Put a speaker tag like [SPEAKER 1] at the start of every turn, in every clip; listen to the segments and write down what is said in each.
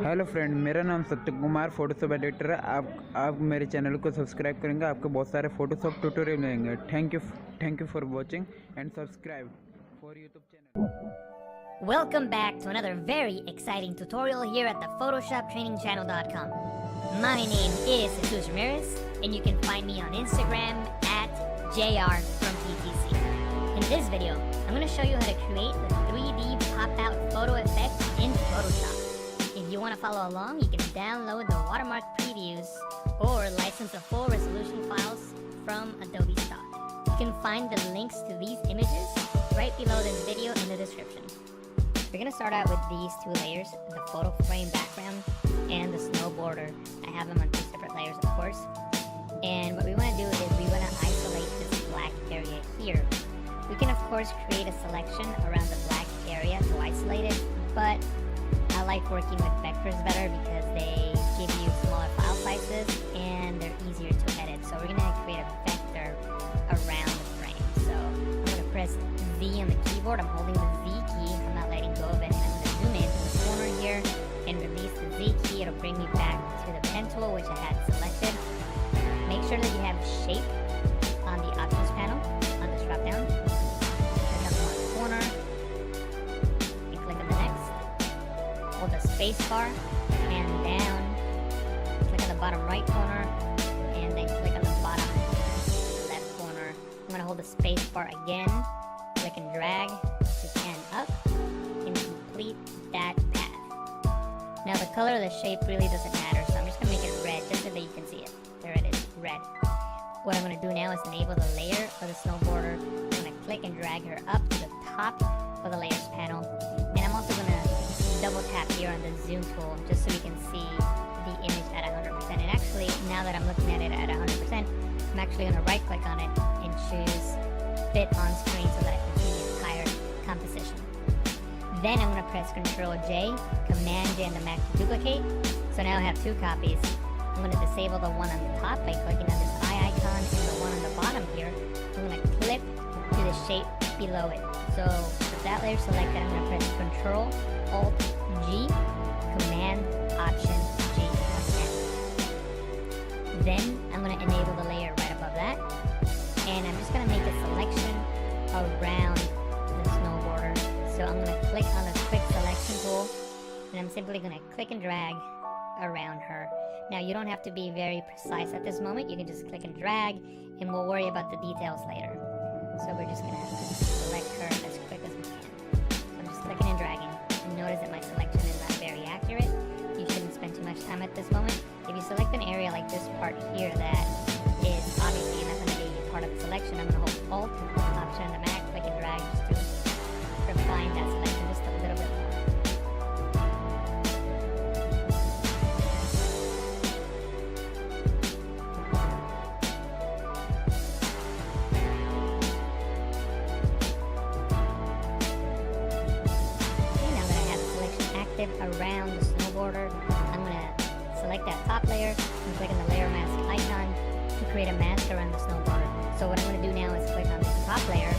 [SPEAKER 1] Hello friend, मेरा नाम सत्यम Kumar Photoshop editor है। आप मेरे चैनल को सब्सक्राइब करेंगे, आपको बहुत सारे फोटोशॉप ट्यूटोरियल मिलेंगे। Thank you for watching and subscribe for YouTube channel.
[SPEAKER 2] Welcome back to another very exciting tutorial here at the PhotoshopTrainingChannel.com. My name is Jesus Ramirez, and you can find me on Instagram at JR from PTC. In this video, I'm going to show you how to create the 3D pop-out photo effect in Photoshop. If you want to follow along, you can download the watermark previews or license the full resolution files from Adobe Stock. You can find the links to these images right below this video in the description. We're going to start out with these two layers, the photo frame background and the snow border. I have them on two separate layers, of course. And what we want to do is we want to isolate this black area here. We can, of course, create a selection around the black area to isolate it, but I like working with vectors better because they give you smaller file sizes and they're easier to edit. So we're going to create a vector around the frame. So I'm going to press Z on the keyboard. I'm holding the Z key. I'm not letting go of it. And I'm going to zoom in to the corner here and release the Z key. It'll bring me back to the pen tool, which I had selected. Make sure that you have shape on the options panel on this drop down. Click on one corner and click on the next. Hold the space bar and down. Click on the bottom right corner and then click on the bottom left corner. I'm going to hold the space bar again. Click and drag to pan up and complete that path. Now the color of the shape really doesn't matter, so I'm just going to make it red just so that you can see it. There it is, red. What I'm going to do now is enable the layer of the snow border. I'm going to click and drag her up to the top of the layers panel. And I'm also going to double tap here on the zoom tool just so we can see the image at 100%. And actually, now that I'm looking at it at 100%, I'm actually going to right click on it and choose fit on screen so that I can see the entire composition. Then I'm going to press Ctrl J, Command J on the Mac to duplicate. So now I have two copies. I'm going to disable the one on the top by clicking on this eye icon, and the one on the bottom here, I'm going to clip to the shape below it. So with that layer selected, I'm going to press Ctrl Alt G, Command Option G again. Then I'm going to enable the layer right above that, and I'm just going to make a selection around the snow border. So I'm going to click on the quick selection tool, and I'm simply going to click and drag around her. Now you don't have to be very precise at this moment. You can just click and drag, and we'll worry about the details later. So we're just going to select her as quick as we can. So I'm just clicking and dragging. And notice that my selection is not very accurate. You shouldn't spend too much time at this moment. If you select an area like this part here that is obviously not going to be part of the selection, I'm going to hold Alt, Option on the Mac, click and drag just to refine that selection just a little bit more. Around the snow border, I'm going to select that top layer and click on the layer mask icon to create a mask around the snow border. So what I'm going to do now is click on this top layer,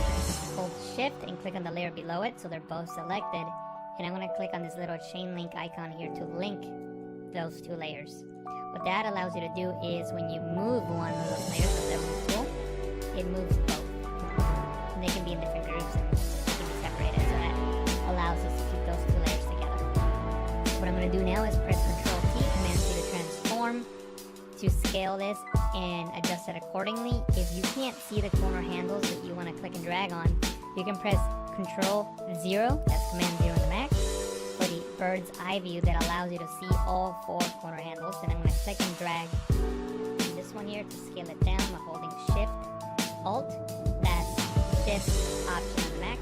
[SPEAKER 2] hold shift and click on the layer below it so they're both selected, and I'm going to click on this little chain link icon here to link those two layers. What that allows you to do is when you move one of those layers with the move tool, it moves both. And they can be in different groups and they can be separated, so that allows us to keep those two layers together. What I'm going to do now is press Ctrl T, Command C to transform, to scale this and adjust it accordingly. If you can't see the corner handles that you want to click and drag on, you can press Ctrl 0, that's Command 0 on the Mac, for the bird's eye view that allows you to see all four corner handles. And I'm going to click and drag this one here to scale it down by holding Shift, Alt, that's Shift, Option on the Mac.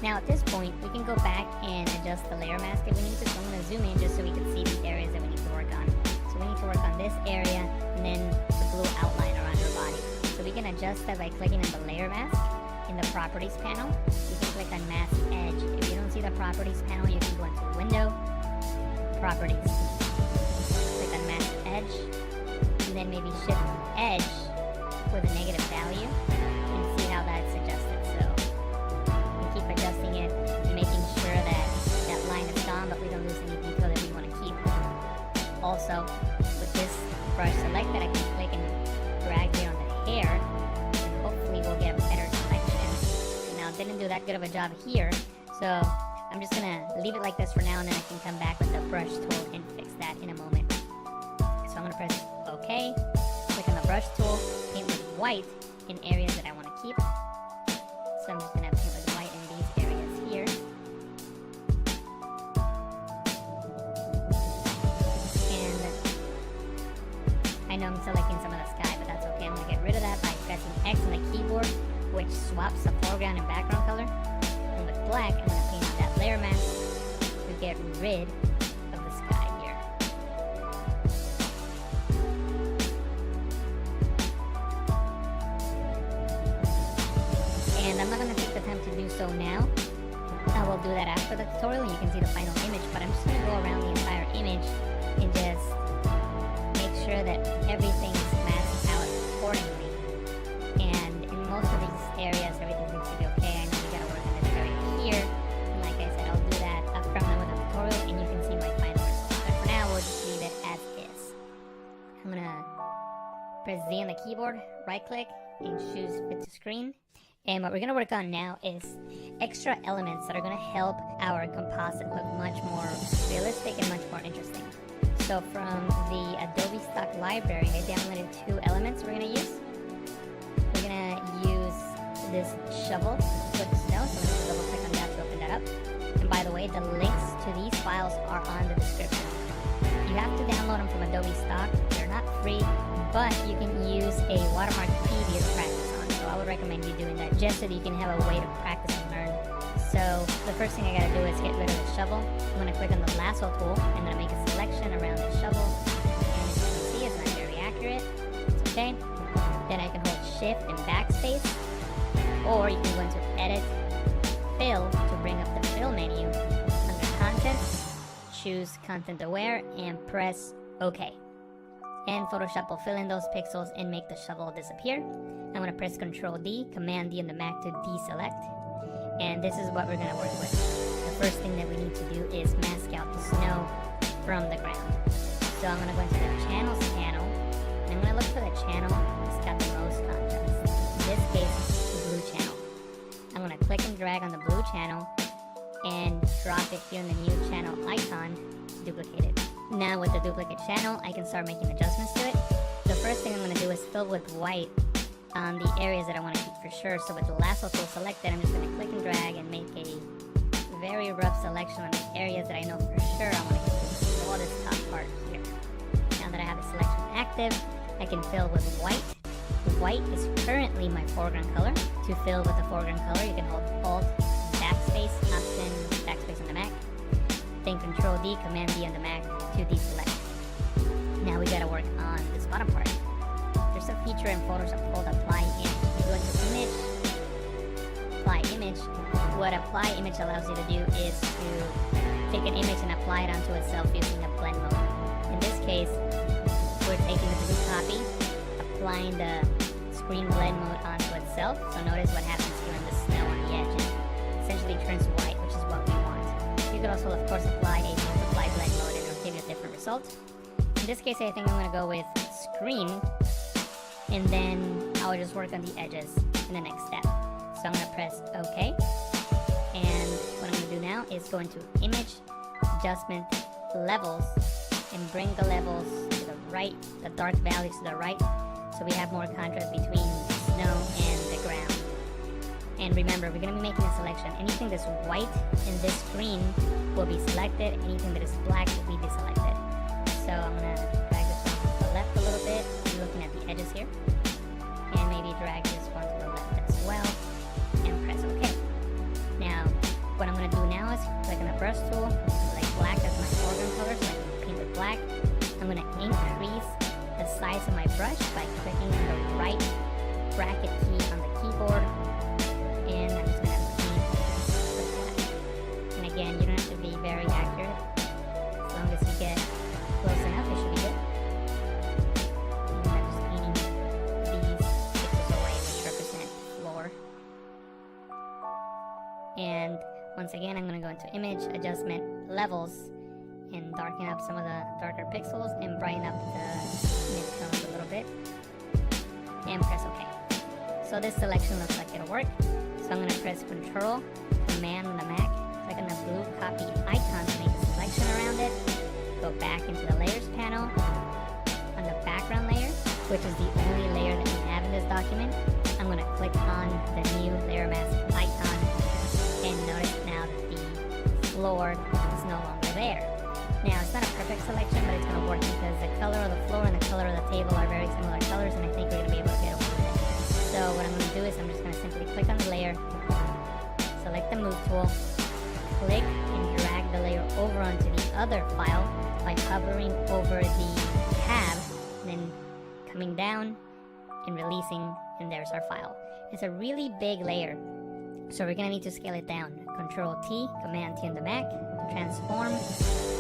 [SPEAKER 2] Now at this point, we can go back and adjust the layer mask if we need to. So I'm going to zoom in just so we can see the areas that we need to work on. So we need to work on this area and then the blue outline around her body. So we can adjust that by clicking on the layer mask in the properties panel. You can click on mask edge. If you don't see the properties panel, you can go into window, properties. Click on mask edge and then maybe shift edge with a negative value and see how that's adjusted. So keep adjusting it and making sure that that line is gone, but we don't lose any detail that we want to keep. So with this brush selected, I can click and drag here on the hair, and hopefully we'll get a better selection. Now, it didn't do that good of a job here, so I'm just gonna leave it like this for now, and then I can come back with the brush tool and fix that in a moment. So I'm gonna press OK, click on the brush tool, paint with white in areas that I want to keep. So I'm just gonna paint with white in these areas here. I know I'm selecting some of the sky, but that's okay. I'm going to get rid of that by pressing X on the keyboard, which swaps the foreground and background color. And with black, I'm going to paint on that layer mask to get rid of the sky here. And I'm not going to take the time to do so now. I will do that after the tutorial, and you can see the final image, but I'm just going to go around the entire image and just sure that everything is masked out accordingly. And in most of these areas, everything seems to be okay. I know we gotta work on this area here. And like I said, I'll do that from the tutorial, and you can see my final result. But for now, we'll just leave it as is. I'm gonna press Z on the keyboard, right click, and choose fit to screen. And what we're gonna work on now is extra elements that are gonna help our composite look much more realistic and much more interesting. So from the Adobe stock library, I downloaded 2 elements we're going to use. We're going to use this shovel with snow, so I'm going to double click on that to open that up. And by the way, the links to these files are on the description. You have to download them from Adobe stock. They're not free, but you can use a watermark preview to practice on. So I would recommend you doing that just so that you can have a way to practice and learn. So the first thing I gotta do is get rid of the shovel. I'm gonna click on the lasso tool. I'm gonna make a selection around the shovel. And as you can see, it's not very accurate. It's okay. Then I can hold Shift and Backspace. Or you can go into Edit, Fill to bring up the Fill menu. Under Content, choose Content Aware and press OK. And Photoshop will fill in those pixels and make the shovel disappear. I'm gonna press Ctrl D, Command D on the Mac to deselect. And this is what we're going to work with. The first thing that we need to do is mask out the snow from the ground. So I'm going to go into the Channels panel, and I'm going to look for the channel that's got the most contrast. In this case, the blue channel. I'm going to click and drag on the blue channel and drop it here in the new channel icon to duplicate it. Now with the duplicate channel, I can start making adjustments to it. The first thing I'm going to do is fill with white on the areas that I want to keep for sure. So with the lasso tool selected, I'm just going to click and drag and make a very rough selection on the areas that I know for sure I want to keep. So all this top part here. Now that I have the selection active, I can fill with white. White is currently my foreground color. To fill with the foreground color, you can hold Alt, Backspace, Option, Backspace on the Mac. Then Control D, Command D on the Mac to deselect. Now we got to work on this bottom part. There's a feature in Photoshop called Apply Image. You go into Image, Apply Image. What Apply Image allows you to do is to take an image and apply it onto itself using a blend mode. In this case, we're taking the blue copy, applying the screen blend mode onto itself. So notice what happens here in the snow on the edge. It essentially turns white, which is what we want. You could also, of course, apply a multiply blend mode and it'll give you a different result. In this case, I think I'm going to go with screen, and then I'll just work on the edges in the next step. So I'm going to press OK, and what I'm going to do now is go into Image, Adjustment, Levels, and bring the levels to the right, the dark values to the right, so we have more contrast between the snow and the ground. And remember, we're going to be making a selection. Anything that's white in this screen will be selected, anything that is black will be deselected. So I'm going to drag this one to the left a little bit. I'm looking at the edges here. And maybe drag this one to the left as well. And press OK. Now, what I'm going to do now is click on the brush tool, select black as my foreground color so I can paint with black. I'm going to increase the size of my brush by clicking on the right bracket key on the keyboard. And I'm just going to paint with black. And again, you don't have to be very accurate. As long as you get close enough, it should be good. And I'm just painting these pixels away, which represent floor. And once again, I'm going to go into Image, Adjustment, Levels, and darken up some of the darker pixels and brighten up the midtones a little bit, and press OK. So this selection looks like it'll work. So I'm going to press Control Command on the Mac, click on the blue copy icon to make a selection around it, go back into the layers panel. On the background layer, which is the only layer that we have in this document, I'm going to click on the new layer mask icon, and notice now that the floor is no longer there. Now it's not a perfect selection, but it's going to work because the color of the floor and the color of the table are very similar colors, and I think we're going to be able to get away with it. So what I'm going to do is I'm just going to simply click on the layer, select the move tool, click and drag the layer over onto the other file by hovering over the tab, then coming down and releasing, and there's our file. It's a really big layer, so we're going to need to scale it down. Control T, Command T on the Mac, transform.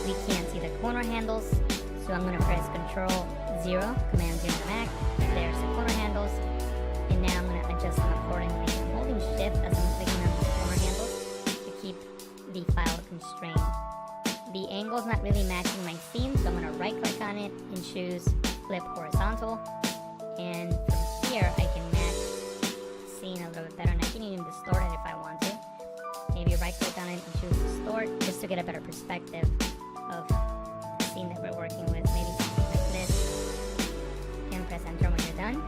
[SPEAKER 2] We can't see the corner handles, so I'm going to press Control 0, Command 0 on the Mac. There's the corner handles, and now I'm going to adjust them accordingly. I'm holding Shift as I'm clicking on these corner handles to keep the file constrained. The angle's not really matching my scene, so I'm going to right click on it and choose Flip Horizontal, and from here I can match the scene a little bit better, and I can even distort it if I want to. Maybe right click on it and choose Distort just to get a better perspective of the scene that we're working with. Maybe something like this, and press Enter when you're done.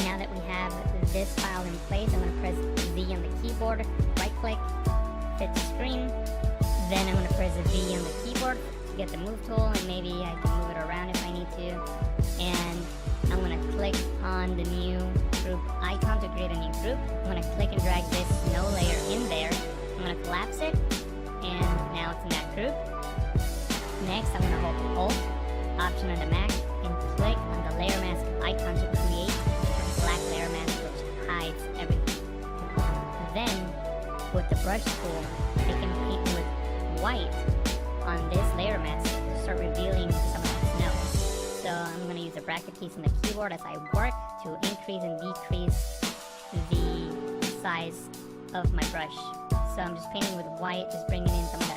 [SPEAKER 2] Now that we have this file in place, I'm going to press V on the keyboard, right click, fit the screen, then I'm going to press V on the keyboard to get the move tool, and maybe I can move it around if I need to, and I'm going to click on the new group icon to create a new group. I'm going to click and drag this snow layer in there. I'm going to collapse it, and now it's in that group. Next, I'm going to hold Alt, Option on the Mac, and click on the layer mask icon to create a black layer mask which hides everything. Then, with the brush tool, I can paint with white on this layer mask to start revealing some of that snow. So I'm going to use the bracket keys on the keyboard as I work to increase and decrease the size of my brush. So I'm just painting with white, just bringing in some of that